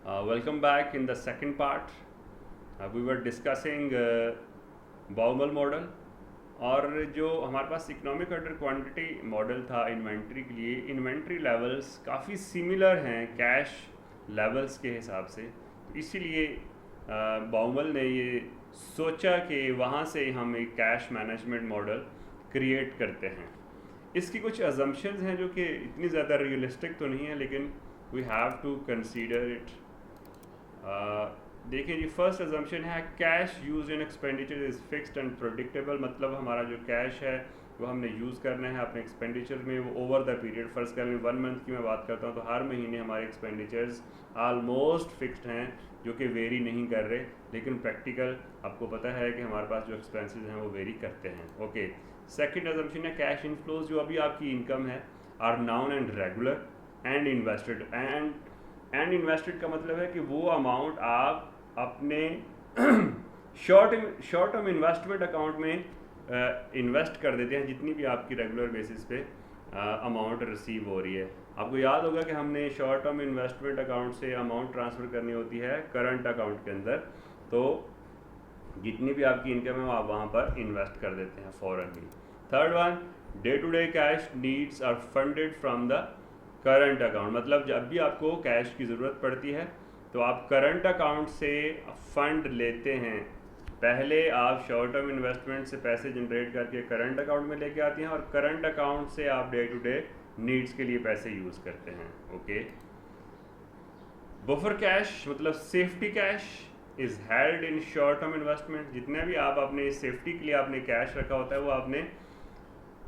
Welcome back. In the second part, we were discussing Baumol model. और जो हमारे पास इकोनॉमिक ऑर्डर क्वांटिटी मॉडल था इन्वेंट्री के लिए, इन्वेंट्री लेवल्स काफ़ी सिमिलर हैं कैश लेवल्स के हिसाब से। इसीलिए बाउमल ने ये सोचा कि वहाँ से हम एक कैश मैनेजमेंट मॉडल क्रिएट करते हैं। इसकी कुछ अजम्पशंस हैं जो कि इतनी ज़्यादा रियलिस्टिक तो नहीं है, लेकिन we have to consider it. देखिए जी, फर्स्ट अजम्पशन है cash use in expenditure is fixed and predictable. मतलब हमारा जो कैश है वो हमने यूज़ करना है अपने एक्सपेंडिचर में, वो ओवर द पीरियड। फर्स्ट कर 1 मंथ की मैं बात करता हूँ तो हर महीने हमारे एक्सपेंडिचर्स ऑलमोस्ट फिक्स्ड हैं, जो कि वेरी नहीं कर रहे। लेकिन प्रैक्टिकल आपको पता है कि हमारे पास जो एक्सपेंसेस हैं वो वेरी करते हैं। ओके, सेकेंड अजम्पशन है कैश इनफ्लोज, जो अभी आपकी इनकम है, are known and regular and invested. And invested का मतलब है कि वो अमाउंट आप अपने शॉर्ट टर्म इन्वेस्टमेंट अकाउंट में इन्वेस्ट कर देते हैं, जितनी भी आपकी रेगुलर बेसिस पे अमाउंट रिसीव हो रही है। आपको याद होगा कि हमने शॉर्ट टर्म इन्वेस्टमेंट अकाउंट से अमाउंट ट्रांसफ़र करनी होती है करंट अकाउंट के अंदर, तो जितनी भी आपकी इनकम है वो आप वहाँ पर इन्वेस्ट कर देते हैं फ़ौरन ही। Third one, day to day cash needs are funded from the current account. मतलब जब भी आपको कैश की ज़रूरत पड़ती है तो आप करंट अकाउंट से फंड लेते हैं। पहले आप शॉर्ट टर्म इन्वेस्टमेंट से पैसे जनरेट करके करंट अकाउंट में लेके आते हैं, और करंट अकाउंट से आप डे टू डे नीड्स के लिए पैसे यूज़ करते हैं। ओके, बफर कैश मतलब safety cash is held in short term investment. जितने भी आप अपने सेफ्टी के लिए आपने कैश रखा होता है वो आपने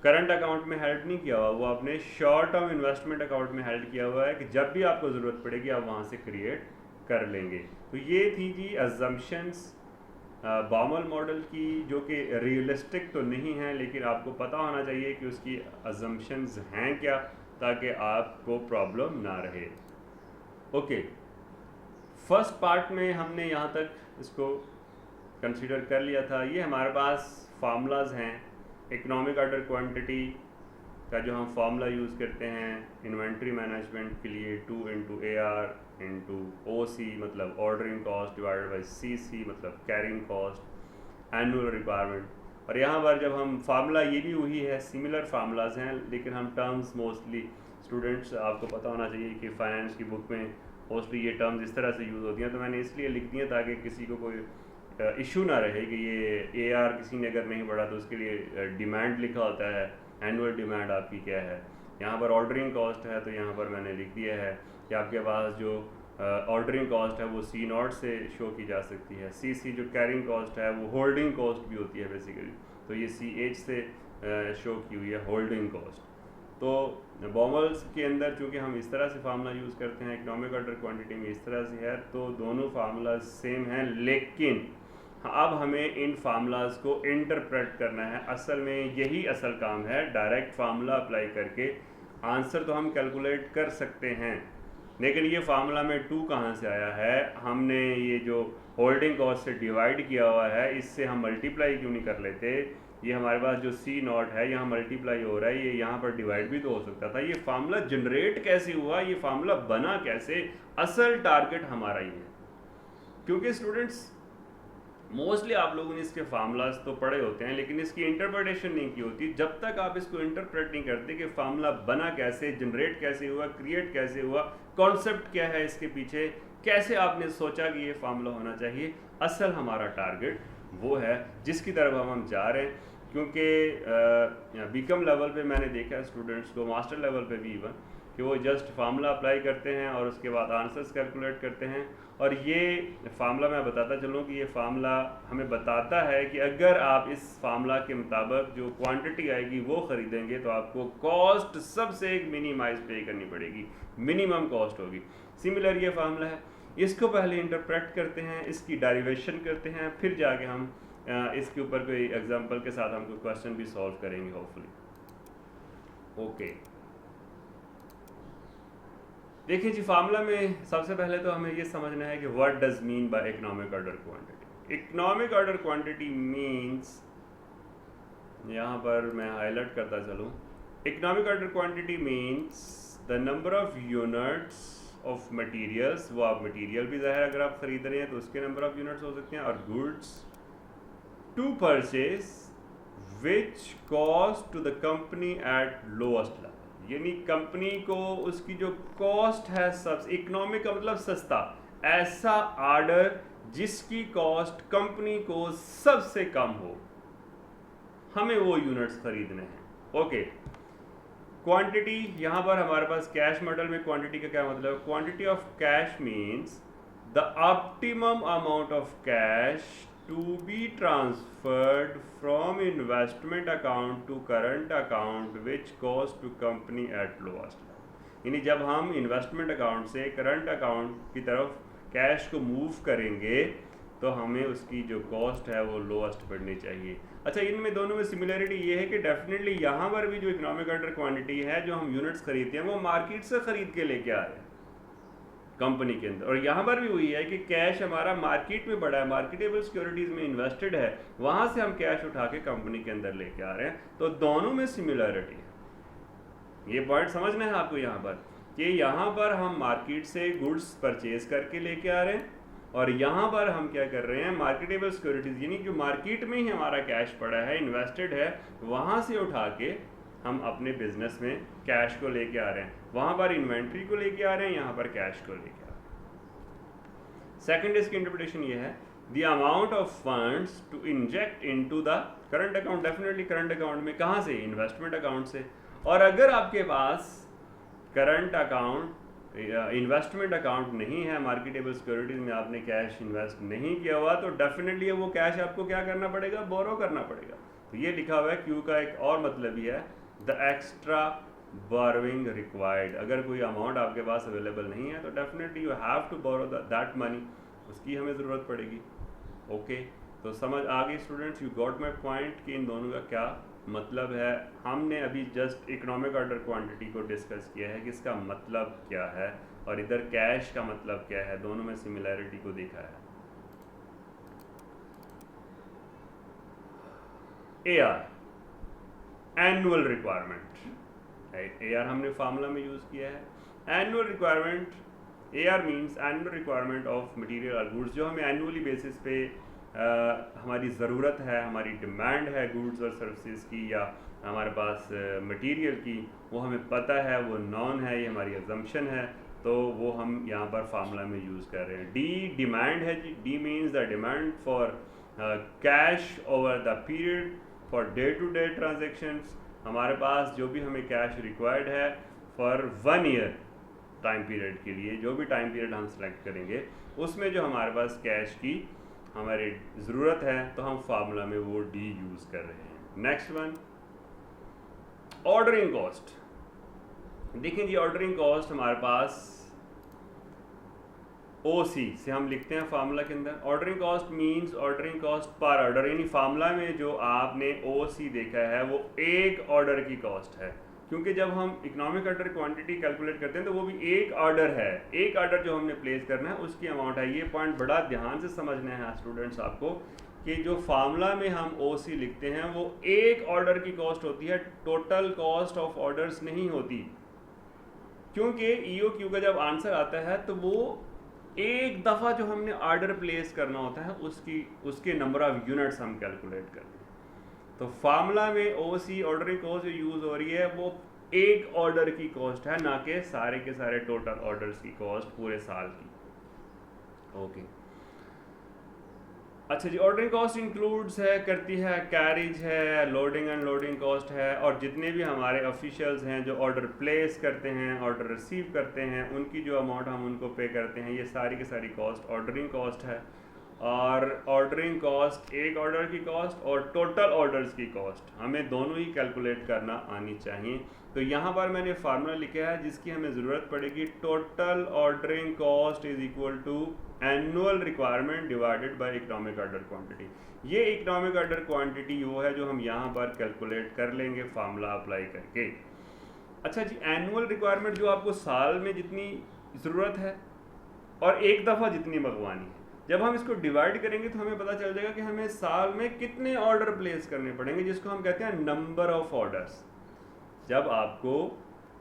करंट अकाउंट में हेल्ड नहीं किया हुआ, वो आपने शॉर्ट टर्म इन्वेस्टमेंट अकाउंट में हेल्ड किया हुआ है कि जब भी आपको ज़रूरत पड़ेगी आप वहाँ से क्रिएट कर लेंगे। तो ये थी जी अजम्पशंस बाउमल मॉडल की, जो कि रियलिस्टिक तो नहीं है, लेकिन आपको पता होना चाहिए कि उसकी अजम्पशंस हैं क्या, ताकि आपको प्रॉब्लम ना रहे। ओके, फर्स्ट पार्ट में हमने यहाँ तक इसको कंसीडर कर लिया था। ये हमारे पास फार्मूलाज हैं इकोनॉमिक ऑर्डर क्वांटिटी का, जो हम फार्मूला यूज़ करते हैं इन्वेंट्री मैनेजमेंट के लिए, 2 इंटू AR इंटू OC मतलब ordering cost divided by CC मतलब कैरिंग कॉस्ट एनुअल रिक्वायरमेंट। और यहाँ पर जब हम फार्मूला, ये भी वही है, सिमिलर फार्मूलाज हैं, लेकिन हम टर्म्स मोस्टली, स्टूडेंट्स आपको पता होना चाहिए कि फाइनेंस की बुक में मोस्टली ये टर्म्स इस तरह से यूज़ होती हैं, तो मैंने इसलिए लिख दी है ताकि किसी को कोई इशू ना रहे कि ये AR किसी ने अगर नहीं पढ़ा तो उसके लिए डिमांड लिखा होता है, एनुअल डिमांड आपकी क्या है। यहाँ पर ऑर्डरिंग कॉस्ट है तो यहाँ पर मैंने लिख दिया है कि आपके पास जो ऑर्डरिंग कॉस्ट है वो C0 से शो की जा सकती है। CC जो कैरिंग कॉस्ट है वो होल्डिंग कॉस्ट भी होती है बेसिकली, तो ये CH से शो की हुई है होल्डिंग कॉस्ट। तो बाउमल्स के अंदर चूँकि हम इस तरह से फार्मूला यूज़ करते हैं, इकोनॉमिक ऑर्डर क्वांटिटी में इस तरह से है, तो दोनों फार्मूला सेम हैं, लेकिन अब हमें इन फार्मूलाज को इंटरप्रेट करना है। असल में यही असल काम है, डायरेक्ट फार्मूला अप्लाई करके आंसर तो हम कैलकुलेट कर सकते हैं, लेकिन ये फार्मूला में 2 कहाँ से आया है? हमने ये जो होल्डिंग कॉस्ट से डिवाइड किया हुआ है, इससे हम मल्टीप्लाई क्यों नहीं कर लेते? ये हमारे पास जो C0 है यहाँ मल्टीप्लाई हो रहा है, ये यहाँ पर डिवाइड भी तो हो सकता था। ये फार्मूला जनरेट कैसे हुआ, ये फार्मूला बना कैसे? असल टारगेट हमारा ही है, क्योंकि स्टूडेंट्स मोस्टली आप लोगों ने इसके फार्मूलाज तो पढ़े होते हैं, लेकिन इसकी इंटरप्रिटेशन नहीं की होती। जब तक आप इसको इंटरप्रेट नहीं करते कि फार्मूला बना कैसे, जनरेट कैसे हुआ, क्रिएट कैसे हुआ, कॉन्सेप्ट क्या है इसके पीछे, कैसे आपने सोचा कि ये फार्मूला होना चाहिए, असल हमारा टारगेट वो है जिसकी तरफ हम जा रहे हैं। क्योंकि बीकॉम लेवल पे मैंने देखा है स्टूडेंट्स को, मास्टर लेवल पे भी इवन, कि वो जस्ट फार्मूला अप्लाई करते हैं और उसके बाद आंसर्स कैलकुलेट करते हैं। और ये फार्मूला मैं बताता चलूँ कि ये फार्मूला हमें बताता है कि अगर आप इस फार्मूला के मुताबिक जो क्वांटिटी आएगी वो ख़रीदेंगे तो आपको कॉस्ट सबसे एक मिनिमाइज पे करनी पड़ेगी, मिनिमम कॉस्ट होगी। सिमिलर ये फार्मूला है, इसको पहले इंटरप्रेट करते हैं, इसकी डेरिवेशन करते हैं, फिर जाके हम इसके ऊपर कोई एग्जांपल के साथ हम कोई क्वेश्चन भी सॉल्व करेंगे होपफुली। ओके, देखिए जी, फार्मूला में सबसे पहले तो हमें ये समझना है कि what does mean by economic order quantity. Economic order quantity means, यहाँ पर मैं हाईलाइट करता चलूँ, economic order quantity means the number of units of materials, वो आप मटेरियल भी ज़ाहिर अगर आप ख़रीद रहे हैं तो उसके नंबर ऑफ यूनिट्स हो सकते हैं, और goods to purchase which cost to the company at lowest level, यानी कंपनी को उसकी जो कॉस्ट है सबसे, इकोनॉमिक का मतलब सस्ता, ऐसा ऑर्डर जिसकी कॉस्ट कंपनी को सबसे कम हो, हमें वो यूनिट्स खरीदने हैं। ओके, क्वांटिटी, यहाँ पर हमारे पास कैश मॉडल में क्वांटिटी का क्या मतलब है? Quantity of cash means the optimum amount of cash to be transferred from investment account to current account which cost to company at lowest. यानी जब हम इन्वेस्टमेंट अकाउंट से करंट अकाउंट की तरफ कैश को मूव करेंगे तो हमें उसकी जो कॉस्ट है वो लोएस्ट पड़नी चाहिए। अच्छा, इनमें दोनों में सिमिलरिटी ये है कि डेफिनेटली यहाँ पर भी जो इकोनॉमिक ऑर्डर क्वांटिटी है जो हम यूनिट्स खरीदते हैं वो मार्केट से ख़रीद के लेके आ रहे हैं कंपनी के अंदर, और यहाँ पर भी वही है कि कैश हमारा मार्केट में पड़ा है, मार्केटेबल सिक्योरिटीज़ में इन्वेस्टेड है, वहाँ से हम कैश उठा के कंपनी के अंदर लेके आ रहे हैं, तो दोनों में सिमिलरिटी है। ये पॉइंट समझना है आपको यहाँ पर कि यहाँ पर हम मार्केट से गुड्स परचेज करके लेके आ रहे हैं, और यहाँ पर हम क्या कर रहे हैं, मार्केटेबल सिक्योरिटीज़ यानी जो मार्केट में ही हमारा कैश पड़ा है, इन्वेस्टेड है, वहाँ से उठा के हम अपने बिजनेस में कैश को लेके आ रहे हैं, वहाँ पर इन्वेंट्री को लेके आ रहे हैं, यहाँ पर कैश को लेके आ रहे हैं। सेकंड इसकी इंटरप्रिटेशन ये है, the amount of funds to inject into the current account, definitely current account में कहाँ से? इन्वेस्टमेंट अकाउंट से। और अगर आपके पास करंट अकाउंट इन्वेस्टमेंट अकाउंट नहीं है, मार्केटेबल सिक्योरिटीज़ में आपने कैश इन्वेस्ट नहीं किया हुआ, तो डेफिनेटली वो कैश आपको क्या करना पड़ेगा? बोरो करना पड़ेगा। तो ये लिखा हुआ है क्यू का एक और मतलब ही है द एक्स्ट्रा बोरोइंग रिक्वायर्ड। अगर कोई अमाउंट आपके पास अवेलेबल नहीं है तो definitely you have to borrow that money, उसकी हमें ज़रूरत पड़ेगी। ओके, तो समझ आ गई students, you got my point कि इन दोनों का क्या मतलब है। हमने अभी जस्ट इकोनॉमिक ऑर्डर क्वांटिटी को डिस्कस किया है कि इसका मतलब क्या है, और इधर कैश का मतलब क्या है, दोनों में सिमिलैरिटी को देखा है। AR, annual requirement, right? AR हमने फार्मूला में यूज़ किया है। Annual requirement, AR means annual requirement of material और गुड्स, जो हमें एनुअली बेसिस पे हमारी ज़रूरत है, हमारी डिमांड है गुड्स और सर्विसेज की, या हमारे पास मटेरियल की, वो हमें पता है, वो नॉन है, ये हमारी अजम्पशन है, तो वो हम यहाँ पर फार्मूला में यूज़ कर रहे हैं। डी डिमांड है जी, D means the demand for cash over the period for day to day transactions. हमारे पास जो भी हमें कैश रिक्वायर्ड है फॉर 1 ईयर टाइम पीरियड के लिए, जो भी टाइम पीरियड हम सेलेक्ट करेंगे उसमें जो हमारे पास कैश की हमारी ज़रूरत है, तो हम फार्मूला में वो डी यूज़ कर रहे हैं। Next one, ordering cost. देखिए जी, ऑर्डरिंग कॉस्ट हमारे पास OC से हम लिखते हैं फार्मूला के अंदर। Ordering cost means ordering cost per order, यानी फार्मूला में जो आपने OC देखा है वो एक ऑर्डर की कॉस्ट है, क्योंकि जब हम इकोनॉमिक ऑर्डर क्वांटिटी कैलकुलेट करते हैं तो वो भी एक ऑर्डर है, एक ऑर्डर जो हमने प्लेस करना है उसकी अमाउंट है। ये पॉइंट बड़ा ध्यान से समझना है स्टूडेंट्स आपको कि जो फार्मूला में हम OC लिखते हैं वो एक ऑर्डर की कॉस्ट होती है, टोटल कॉस्ट ऑफ ऑर्डर्स नहीं होती, क्योंकि EOQ का जब आंसर आता है तो वो एक दफ़ा जो हमने ऑर्डर प्लेस करना होता है उसके नंबर ऑफ यूनिट्स हम कैलकुलेट करते हैं। तो फार्मूला में OC ऑर्डरिंग कॉस्ट जो यूज़ हो रही है वो एक ऑर्डर की कॉस्ट है, ना कि सारे के सारे टोटल ऑर्डर्स की कॉस्ट पूरे साल की। ओके, अच्छा जी, ऑर्डरिंग कॉस्ट इंक्लूड्स है, करती है कैरेज है, लोडिंग एंड लोडिंग कॉस्ट है, और जितने भी हमारे ऑफिशियल्स हैं जो ऑर्डर प्लेस करते हैं, ऑर्डर रिसीव करते हैं, उनकी जो अमाउंट हम उनको पे करते हैं, ये सारी की सारी कॉस्ट ऑर्डरिंग कॉस्ट है। और ऑर्डरिंग कॉस्ट एक ऑर्डर की कॉस्ट और टोटल ऑर्डर्स की कॉस्ट हमें दोनों ही कैलकुलेट करना आनी चाहिए। तो यहाँ पर मैंने फार्मूला लिखा है जिसकी हमें ज़रूरत पड़ेगी, total ordering cost is equal to annual requirement divided by economic order quantity. ये इकोनॉमिक ऑर्डर क्वांटिटी वो है जो हम यहाँ पर कैलकुलेट कर लेंगे फार्मूला अप्लाई करके। अच्छा जी, एनुअल रिक्वायरमेंट जो आपको साल में जितनी ज़रूरत है और एक दफ़ा जितनी मंगवानी है, जब हम इसको डिवाइड करेंगे तो हमें पता चल जाएगा कि हमें साल में कितने ऑर्डर प्लेस करने पड़ेंगे, जिसको हम कहते हैं नंबर ऑफ ऑर्डर्स। जब आपको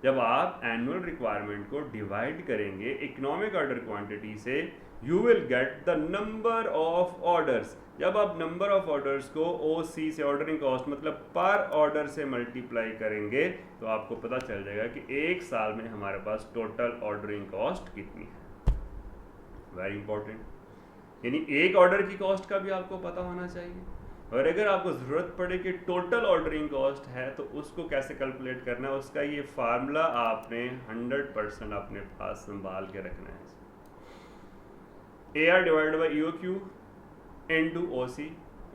जब आप एनुअल रिक्वायरमेंट को डिवाइड करेंगे इकोनॉमिक ऑर्डर क्वांटिटी से, you will get the number of orders. जब आप नंबर ऑफ ऑर्डर्स को OC से, ऑर्डरिंग कॉस्ट मतलब पर ऑर्डर से मल्टीप्लाई करेंगे तो आपको पता चल जाएगा कि एक साल में हमारे पास टोटल ऑर्डरिंग कॉस्ट कितनी है। वेरी इंपॉर्टेंट, यानी एक ऑर्डर की कॉस्ट का भी आपको पता होना चाहिए। और अगर आपको ज़रूरत पड़े कि टोटल ऑर्डरिंग कॉस्ट है तो उसको कैसे कैलकुलेट करना है, उसका ये फार्मूला आपने 100% अपने पास संभाल के रखना है। AR divided by EOQ into OC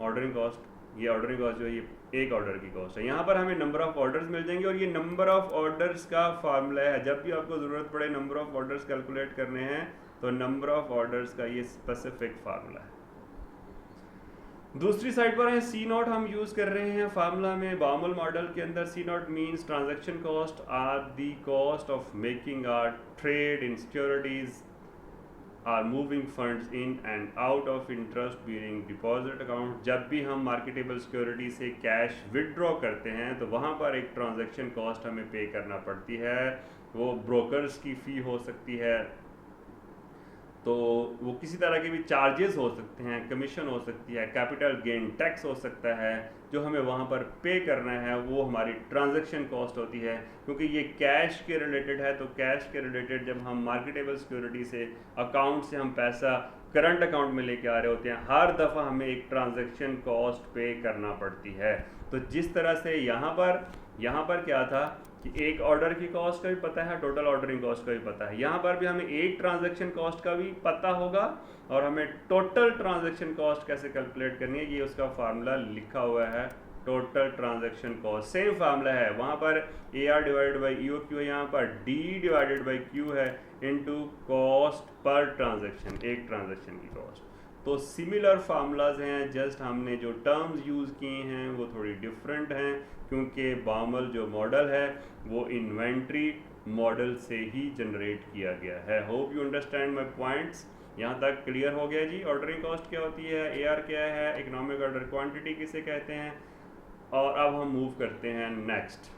ordering cost. ये ऑर्डरिंग कॉस्ट जो है ये एक ऑर्डर की कॉस्ट है। यहाँ पर हमें नंबर ऑफ ऑर्डर्स मिल जाएंगे और ये नंबर ऑफ ऑर्डर्स का फार्मूला है। जब भी आपको ज़रूरत पड़े नंबर ऑफ ऑर्डर्स कैलकुलेट करने हैं तो नंबर ऑफ ऑर्डर्स का ये स्पेसिफिक फार्मूला है। दूसरी साइड पर है C0 हम यूज़ कर रहे हैं फार्मूला में। बाउमल मॉडल के अंदर C0 means transaction cost are the cost of making or trade in securities or moving funds in and out of interest bearing deposit account. जब भी हम मार्केटेबल सिक्योरिटी से कैश विदड्रॉ करते हैं तो वहाँ पर एक ट्रांजैक्शन कॉस्ट हमें पे करना पड़ती है। वो ब्रोकर्स की फ़ी हो सकती है, तो वो किसी तरह के भी चार्जेस हो सकते हैं, कमीशन हो सकती है, कैपिटल गेन टैक्स हो सकता है, जो हमें वहाँ पर पे करना है वो हमारी ट्रांजैक्शन कॉस्ट होती है। क्योंकि ये कैश के रिलेटेड है तो कैश के रिलेटेड जब हम मार्केटेबल सिक्योरिटी से अकाउंट से हम पैसा करंट अकाउंट में लेके आ रहे होते हैं, हर दफ़ा हमें एक ट्रांजैक्शन कॉस्ट पे करना पड़ती है। तो जिस तरह से यहाँ पर क्या था कि एक ऑर्डर की कॉस्ट का भी पता है, टोटल ऑर्डरिंग कॉस्ट का भी पता है, यहाँ पर भी हमें एक ट्रांजैक्शन कॉस्ट का भी पता होगा और हमें टोटल ट्रांजैक्शन कॉस्ट कैसे कैलकुलेट करनी है ये उसका फार्मूला लिखा हुआ है। Total transaction cost same formula है, वहाँ पर AR डिवाइडेड बाई EOQ है, यहाँ पर D डिवाइडेड बाई Q है इनटू कॉस्ट पर ट्रांजैक्शन, एक ट्रांजैक्शन की कॉस्ट। तो सिमिलर फार्मूलाज हैं, जस्ट हमने जो टर्म्स यूज़ किए हैं वो थोड़ी डिफरेंट हैं क्योंकि बाउमल जो मॉडल है वो इन्वेंट्री मॉडल से ही जनरेट किया गया है। Hope you understand my points. यहाँ तक क्लियर हो गया जी। ऑर्डरिंग कॉस्ट क्या होती है, AR क्या है, इकोनॉमिक ऑर्डर क्वांटिटी किसे कहते हैं। और अब हम मूव करते हैं नेक्स्ट।